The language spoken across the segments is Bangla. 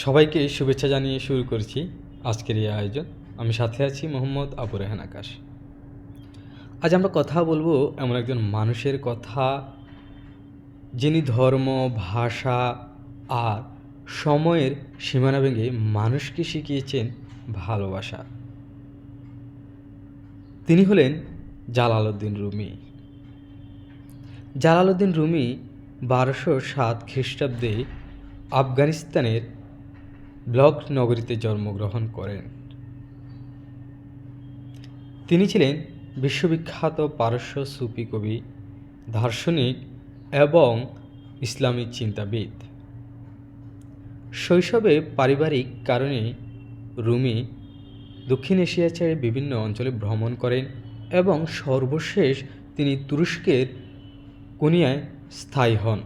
সবাইকে শুভেচ্ছা জানিয়ে শুরু করছি আজকের এই আয়োজন। আমি সাথে আছি মোহাম্মদ আবু রেহান আকাশ। আজ আমরা কথা বলবো এমন একজন মানুষের কথা, যিনি ধর্ম, ভাষা আর সময়ের সীমানা ভেঙে মানুষকে শিখিয়েছেন ভালোবাসা। তিনি হলেন জালালউদ্দিন রুমি। জালালউদ্দিন রুমি 1207 খ্রিস্টাব্দে আফগানিস্তানের ব্লক নগরীতে জন্মগ্রহণ করেন। তিনি ছিলেন বিশ্ববিখ্যাত পারস্য সুফি কবি, দার্শনিক এবং ইসলামিক চিন্তাবিদ। শৈশবে পারিবারিক কারণে রুমি দক্ষিণ এশিয়া ছেড়ে বিভিন্ন অঞ্চলে ভ্রমণ করেন এবং সর্বশেষ তিনি তুরস্কের কোনিয়ায় স্থায়ী হন।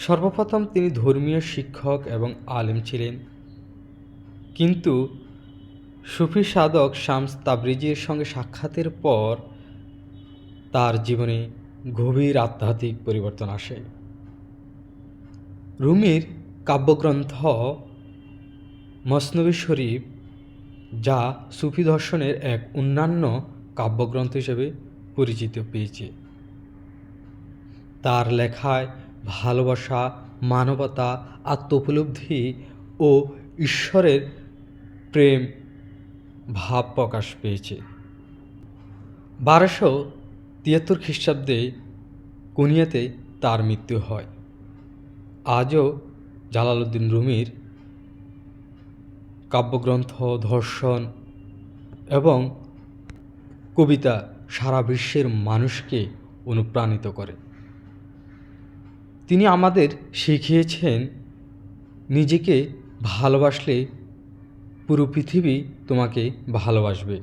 সর্বপ্রথম তিনি ধর্মীয় শিক্ষক এবং আলেম ছিলেন, কিন্তু সুফি সাধক শামস তাবরিজির সঙ্গে সাক্ষাতের পর তার জীবনে গভীর আধ্যাত্মিক পরিবর্তন আসে। রুমির কাব্যগ্রন্থ মসনবী শরীফ, যা সুফি দর্শনের এক অন্যান্য কাব্যগ্রন্থ হিসেবে পরিচিত পেয়েছে, তার লেখায় ভালোবাসা, মানবতা, আত্মোপলব্ধি ও ঈশ্বরের প্রেম ভাব প্রকাশ পেয়েছে। 1273 খ্রিস্টাব্দে কোনিয়াতে তার মৃত্যু হয়। আজও জালালউদ্দিন রুমির কাব্যগ্রন্থ, দর্শন এবং কবিতা সারা বিশ্বের মানুষকে অনুপ্রাণিত করে। তিনি আমাদের শিখিয়েছেন, নিজেকে ভালোবাসলে পুরো পৃথিবী তোমাকে ভালোবাসবে।